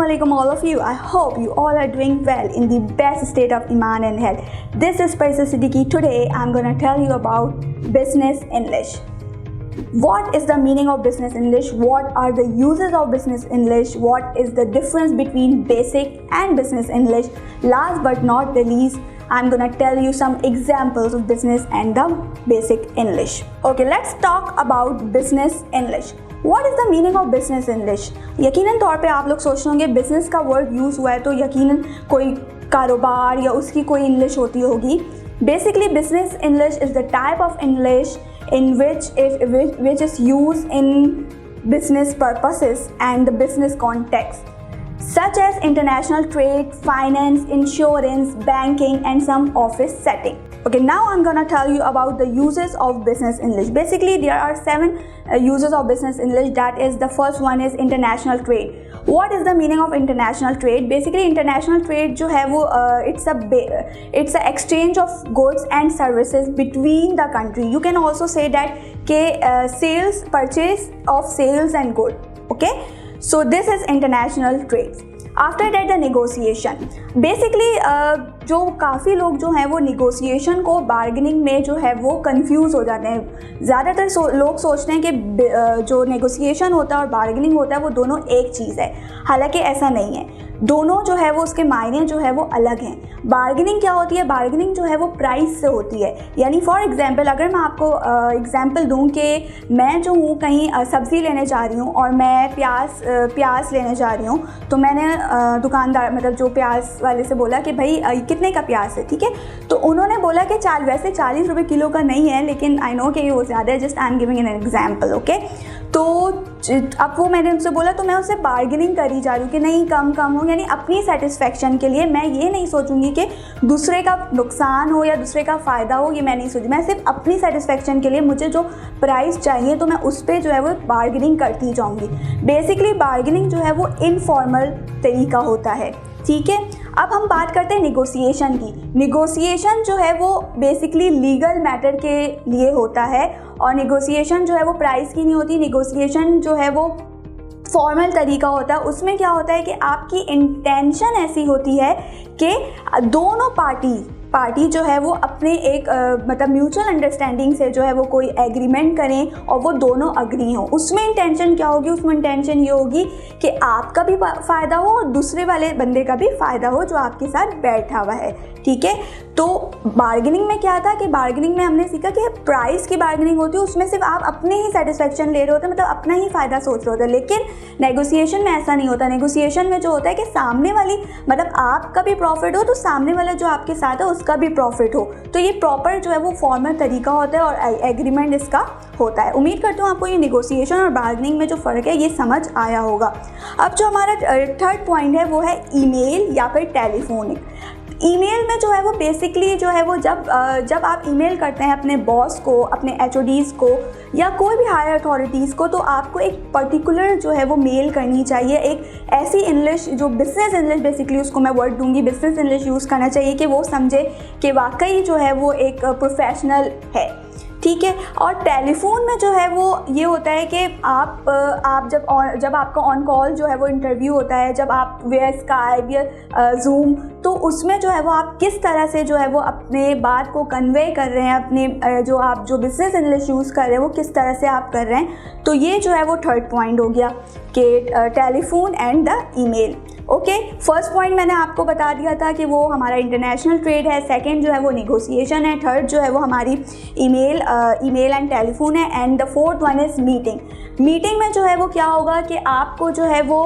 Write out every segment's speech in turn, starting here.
Assalamualaikum all of you. I hope you all are doing well in the best state of Iman and health. This is Paisa Siddiqui. Today I'm gonna tell you about business English. What is the meaning of business English? What are the uses of business English? What is the difference between basic and business English? Last but not the least, I'm gonna tell you some examples of business and the basic English. Okay, let's talk about business English. What is the meaning of business English? यकीनन तौर पे आप लोग सोच रहे होंगे business का word use हुआ है तो यकीनन कोई कारोबार या उसकी कोई English होती होगी. Basically, business English is the type of English in which is used in business purposes and the business context, such as international trade, finance, insurance, banking, and some office setting. Okay, now I'm gonna tell you about the uses of business English. Basically, there are 7 uses of business English. That is, the first one is international trade. What is the meaning of international trade? Basically, international trade जो है वो it's a exchange of goods and services between the country. You can also say that sales, purchase of sales and goods. Okay, so this is international trade. After that the negotiation. Basically जो काफ़ी लोग जो हैं वो negotiation को bargaining में जो है वो कंफ्यूज हो जाते हैं. ज़्यादातर लोग सोचते हैं कि जो नेगोशिएशन होता है और बार्गेनिंग होता है वो दोनों एक चीज़ है. हालांकि ऐसा नहीं है. दोनों जो है वो उसके मायने जो है वो अलग हैं. बार्गेनिंग क्या होती है? बार्गेनिंग जो है वो प्राइस से होती है. यानी फॉर एग्जांपल अगर मैं आपको एग्जांपल दूं कि मैं जो हूँ कहीं सब्ज़ी लेने जा रही हूँ और मैं प्याज लेने जा रही हूँ, तो मैंने दुकानदार मतलब जो प्याज वाले से बोला कि भाई कितने का प्याज है, ठीक है. तो उन्होंने बोला कि वैसे 40 रुपये किलो का नहीं है, लेकिन आई नो कि वो ज़्यादा है, just I am giving an example. Okay, तो अब वो मैंने उनसे बोला तो मैं उससे बार्गेनिंग करी जा रही हूँ कि नहीं कम हो. यानी अपनी सेटिस्फेक्शन के लिए मैं ये नहीं सोचूंगी कि दूसरे का नुकसान हो या दूसरे का फ़ायदा हो, ये मैं नहीं सोचूँ. मैं सिर्फ अपनी सेटिस्फेक्शन के लिए मुझे जो प्राइस चाहिए तो मैं उस पर जो है वो बार्गेनिंग करती जाऊँगी. बेसिकली बार्गेनिंग जो है वो इनफॉर्मल तरीका होता है, ठीक है. अब हम बात करते हैं नेगोशिएशन की. नेगोशिएशन जो है वो बेसिकली लीगल मैटर के लिए होता है और नेगोशिएशन जो है वो प्राइस की नहीं होती. नेगोशिएशन जो है वो फॉर्मल तरीका होता है. उसमें क्या होता है कि आपकी इंटेंशन ऐसी होती है कि दोनों पार्टी जो है वो अपने एक मतलब म्यूचुअल अंडरस्टैंडिंग से जो है वो कोई एग्रीमेंट करें और वो दोनों अग्री हों. उसमें इंटेंशन क्या होगी? उसमें इंटेंशन ये होगी कि आपका भी फ़ायदा हो और दूसरे वाले बंदे का भी फ़ायदा हो जो आपके साथ बैठा हुआ है, ठीक है. तो बार्गेनिंग में क्या था कि बार्गेनिंग में हमने सीखा कि प्राइस की बार्गेनिंग होती है, उसमें सिर्फ आप अपने ही सेटिस्फेक्शन ले रहे होते हैं, मतलब अपना ही फ़ायदा सोच रहे होते हैं. लेकिन नेगोशिएशन में ऐसा नहीं होता. नेगोशिएशन में जो होता है कि सामने वाली मतलब आपका भी प्रॉफिट हो तो सामने वाला जो आपके साथ है उसका भी प्रॉफिट हो. तो ये प्रॉपर जो है वो फॉर्मल तरीका होता है और एग्रीमेंट इसका होता है. उम्मीद करती हूँ आपको ये नेगोशिएशन और बार्गेनिंग में जो फ़र्क है ये समझ आया होगा. अब जो हमारा थर्ड पॉइंट है वो है ईमेल या फिर टेलीफोनिक. ईमेल में जो है वो बेसिकली जो है वो जब आप ईमेल करते हैं अपने बॉस को, अपने एचओडीज़ को या कोई भी हायर अथॉरिटीज़ को, तो आपको एक पर्टिकुलर जो है वो मेल करनी चाहिए. एक ऐसी इंग्लिश जो बिज़नेस इंग्लिश, बेसिकली उसको मैं वर्ड दूंगी, बिज़नेस इंग्लिश यूज़ करना चाहिए कि वो समझे कि वाकई जो है वो एक प्रोफेशनल है, ठीक है. और टेलीफोन में जो है वो ये होता है कि आप जब आपका ऑन कॉल जो है वो इंटरव्यू होता है, जब आप वेयर स्काइप या जूम, तो उसमें जो है वो आप किस तरह से जो है वो अपने बात को कन्वे कर रहे हैं, अपने जो बिज़नेस इंग्लिश यूज़ कर रहे हैं वो किस तरह से आप कर रहे हैं. तो ये जो है वो थर्ड पॉइंट हो गया कि telephone and the email. Okay, first point मैंने आपको बता दिया था कि वो हमारा इंटरनेशनल ट्रेड है. सेकंड जो है वो नेगोशिएशन है. थर्ड जो है वो हमारी ईमेल एंड टेलीफोन है. And the fourth one is meeting. Meeting में जो है वो क्या होगा कि आपको जो है वो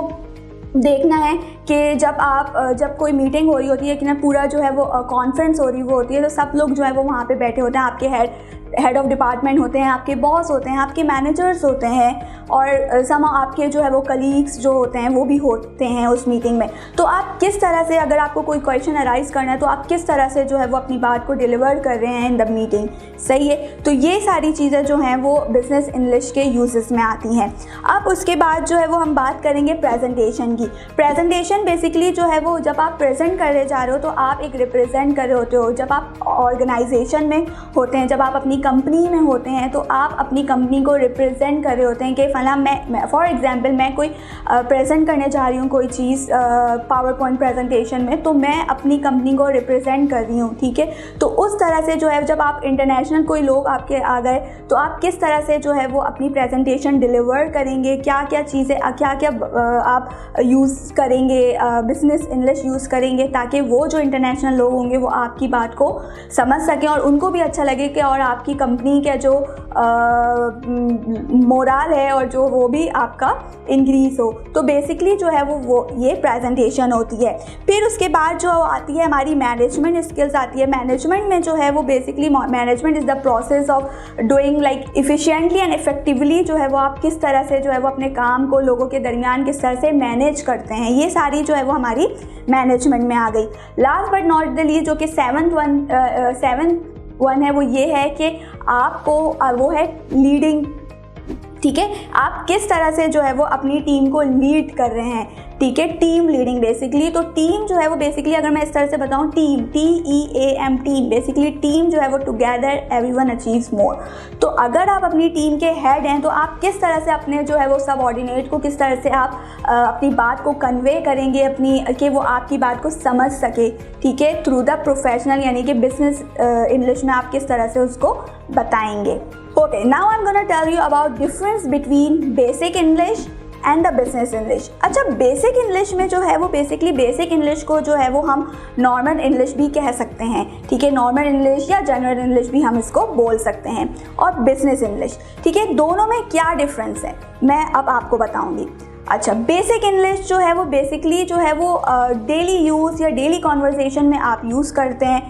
देखना है कि जब कोई मीटिंग हो रही होती है कि ना, पूरा जो है वो कॉन्फ्रेंस हो रही वो होती है, तो सब लोग जो है वो वहाँ पे बैठे होते हैं. आपके हेड ऑफ डिपार्टमेंट होते हैं, आपके बॉस होते हैं, आपके मैनेजर्स होते हैं और सम आपके जो है वो कलीग्स जो होते हैं वो भी होते हैं उस मीटिंग में. तो आप किस तरह से, अगर आपको कोई क्वेश्चन अराइज करना है तो आप किस तरह से जो है वो अपनी बात को डिलीवर कर रहे हैं इन द मीटिंग, सही है. तो ये सारी चीज़ें जो हैं वो बिज़नेस इंग्लिश के यूजेस में आती हैं. अब उसके बाद जो है वो हम बात करेंगे प्रेजेंटेशन की. प्रेजेंटेशन प्रेजेंटेशन बेसिकली जो है वो जब आप प्रेजेंट करने जा रहे हो तो आप एक रिप्रेजेंट कर रहे होते हो। जब आप ऑर्गेनाइजेशन में होते हैं, जब आप अपनी कंपनी में होते हैं तो आप अपनी कंपनी को रिप्रेजेंट कर रहे होते हैं कि फला मैं फॉर एग्जांपल मैं कोई प्रेजेंट करने जा रही हूँ कोई चीज़ पावर पॉइंट प्रेजेंटेशन में, तो मैं अपनी कंपनी को रिप्रेजेंट कर रही हूँ, ठीक है। तो उस तरह से जो है जब आप इंटरनेशनल कोई लोग आपके आ गए तो आप किस तरह से जो है वो अपनी प्रेजेंटेशन डिलीवर करेंगे, क्या क्या चीज़ें क्या क्या आप यूज़ करेंगे, बिजनेस इंग्लिश यूज़ करेंगे, ताकि वो जो इंटरनेशनल लोग होंगे वो आपकी बात को समझ सकें और उनको भी अच्छा लगे कि और आपकी कंपनी का जो मोराल है और जो वो भी आपका इंक्रीज़ हो। तो बेसिकली जो है वो ये प्रेजेंटेशन होती है। फिर उसके बाद जो आती है हमारी मैनेजमेंट स्किल्स आती है। मैनेजमेंट में जो है वो basically management is the process of doing like efficiently and effectively, जो है वो आप किस तरह से जो है वो अपने काम को लोगों के दरमियान किस तरह से मैनेज करते हैं, ये सारी जो है वो हमारी मैनेजमेंट में आ गई। Last but not the least जो कि सेवन्थ वन है वो ये है कि आपको वो है लीडिंग, ठीक है। आप किस तरह से जो है वो अपनी टीम को लीड कर रहे हैं, ठीक है, टीम लीडिंग बेसिकली। तो टीम जो है वो बेसिकली अगर मैं इस तरह से बताऊं, team TEAM team, basically team जो है वो टुगेदर एवरीवन अचीव्स मोर। तो अगर आप अपनी टीम के हेड हैं तो आप किस तरह से अपने जो है वो सबऑर्डिनेट को किस तरह से आप अपनी बात को कन्वे करेंगे अपनी कि वो आपकी बात को समझ सके, ठीक है, थ्रू द प्रोफेशनल यानी कि बिजनेस इंग्लिश में आप किस तरह से उसको बताएंगे। Okay, now I'm gonna tell you about difference between basic English and the business English। अच्छा, बेसिक इंग्लिश में जो है वो बेसिकली बेसिक इंग्लिश को जो है वो हम नॉर्मल इंग्लिश भी कह सकते हैं, ठीक है, नॉर्मल इंग्लिश या जनरल इंग्लिश भी हम इसको बोल सकते हैं। और बिजनेस इंग्लिश, ठीक है, दोनों में क्या डिफरेंस है मैं अब आपको बताऊंगी। अच्छा, बेसिक इंग्लिश जो है वो बेसिकली जो है वो डेली यूज़ या डेली कॉन्वर्सेशन में आप यूज़ करते हैं।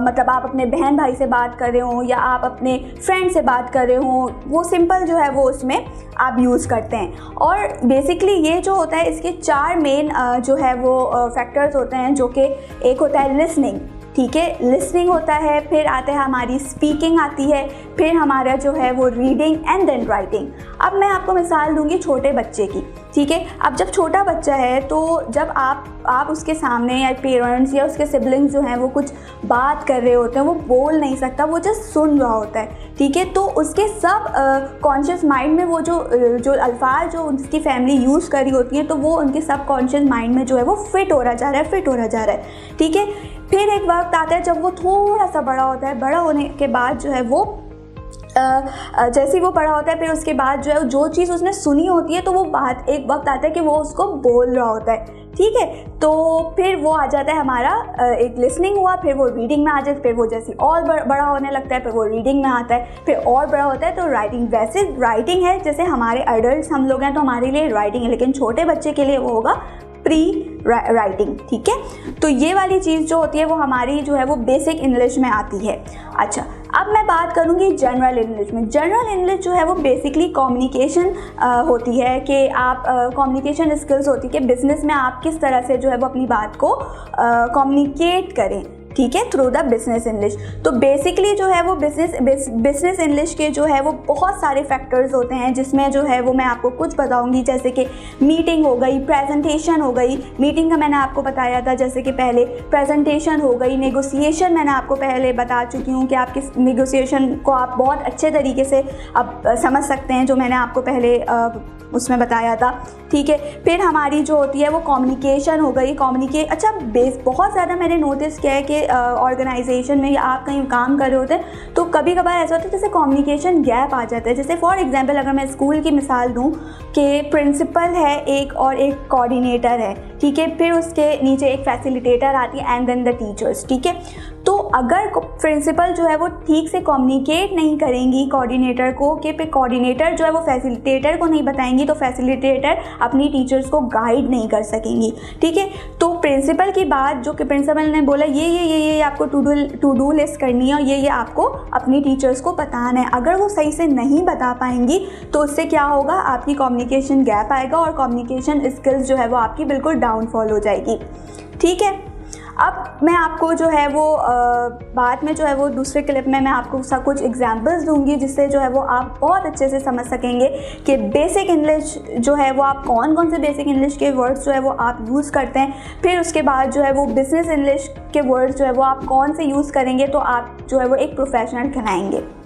मतलब आप अपने बहन भाई से बात कर रहे हो या आप अपने फ्रेंड से बात कर रहे हो, वो सिंपल जो है वो उसमें आप यूज़ करते हैं। और बेसिकली ये जो होता है इसके 4 मेन जो है वो फैक्टर्स होते हैं, जो कि एक होता है लिसनिंग, ठीक है, लिसनिंग होता है, फिर आता है हमारी स्पीकिंग आती है, फिर हमारा जो है वो रीडिंग एंड देन राइटिंग। अब मैं आपको मिसाल दूंगी छोटे बच्चे की, ठीक है। अब जब छोटा बच्चा है तो जब आप उसके सामने या पेरेंट्स या उसके सिबलिंग्स जो हैं वो कुछ बात कर रहे होते हैं, वो बोल नहीं सकता, वो जस्ट सुन रहा होता है, ठीक है। तो उसके सब कॉन्शियस माइंड में वो जो अल्फाज जो उसकी फैमिली यूज़ कर रही होती है तो वो उनके सब कॉन्शियस माइंड में जो है वो फिट हो रहा जा रहा है, ठीक है। फिर एक वक्त आता है जब वो थोड़ा सा बड़ा होता है, बड़ा होने के बाद जो है वो जैसे ही वो बड़ा होता है फिर उसके बाद जो है जो चीज़ उसने सुनी होती है तो वो बात एक वक्त आता है कि वो उसको बोल रहा होता है, ठीक है। तो फिर वो आ जाता है हमारा एक लिसनिंग हुआ, फिर वो रीडिंग में आ जाता है, फिर वो जैसे और बड़ा होने लगता है फिर वो रीडिंग में आता है, फिर और बड़ा होता है तो राइटिंग। वैसे राइटिंग है जैसे हमारे एडल्ट हम लोग हैं तो हमारे लिए राइटिंग है, लेकिन छोटे बच्चे के लिए वो होगा प्री राइटिंग, ठीक है। तो ये वाली चीज़ जो होती है वो हमारी जो है वो बेसिक इंग्लिश में आती है। अच्छा, अब मैं बात करूँगी जनरल इंग्लिश में। जनरल इंग्लिश जो है वो बेसिकली कम्युनिकेशन होती है कि आप कम्युनिकेशन स्किल्स होती है कि बिज़नेस में आप किस तरह से जो है वो अपनी बात को कम्युनिकेट करें, ठीक है, थ्रू द बिजनेस इंग्लिश। तो बेसिकली जो है वो बिजनेस इंग्लिश के जो है वो बहुत सारे फैक्टर्स होते हैं, जिसमें जो है वो मैं आपको कुछ बताऊंगी, जैसे कि मीटिंग हो गई, प्रेजेंटेशन हो गई। मीटिंग का मैंने आपको बताया था जैसे कि पहले, प्रेजेंटेशन हो गई, नेगोशिएशन मैंने आपको पहले बता चुकी हूँ कि आप किस नेगोशिएशन को आप बहुत अच्छे तरीके से अब समझ सकते हैं, जो मैंने आपको पहले उसमें बताया था, ठीक है। फिर हमारी जो होती है वो कम्युनिकेशन हो गई। अच्छा, बहुत ज़्यादा मैंने नोटिस किया है कि ऑर्गेनाइजेशन में या आप कहीं काम कर रहे होते हैं तो कभी कभार ऐसा होता है जैसे कम्युनिकेशन गैप आ जाता है। जैसे फॉर एग्जांपल अगर मैं स्कूल की मिसाल दूं कि प्रिंसिपल है एक और एक कोऑर्डिनेटर है, ठीक है, फिर उसके नीचे एक फैसिलिटेटर आती है एंड देन द टीचर्स, ठीक है। तो अगर प्रिंसिपल जो है वो ठीक से कम्युनिकेट नहीं करेंगी कोऑर्डिनेटर को, कि फिर कोऑर्डिनेटर जो है वो फैसिलिटेटर को नहीं बताएंगी तो फैसिलिटेटर अपनी टीचर्स को गाइड नहीं कर सकेंगी, ठीक है। तो प्रिंसिपल की बात जो कि प्रिंसिपल ने बोला ये आपको टू डू लिस्ट करनी है और ये आपको अपनी टीचर्स को बताना है, अगर वो सही से नहीं बता पाएंगी तो उससे क्या होगा, आपकी कम्युनिकेशन गैप आएगा और कम्युनिकेशन स्किल्स जो है वो आपकी बिल्कुल डाउनफॉल हो जाएगी, ठीक है। अब मैं आपको जो है वो बाद में जो है वो दूसरे क्लिप में मैं आपको कुछ एग्जांपल्स दूंगी जिससे जो है वो आप बहुत अच्छे से समझ सकेंगे कि बेसिक इंग्लिश जो है वो आप कौन कौन से बेसिक इंग्लिश के वर्ड्स जो है वो आप यूज़ करते हैं। फिर उसके बाद जो है वो बिजनेस इंग्लिश के वर्ड्स जो है वो आप कौन से यूज़ करेंगे तो आप जो है वो एक प्रोफेशनल कहलाएंगे।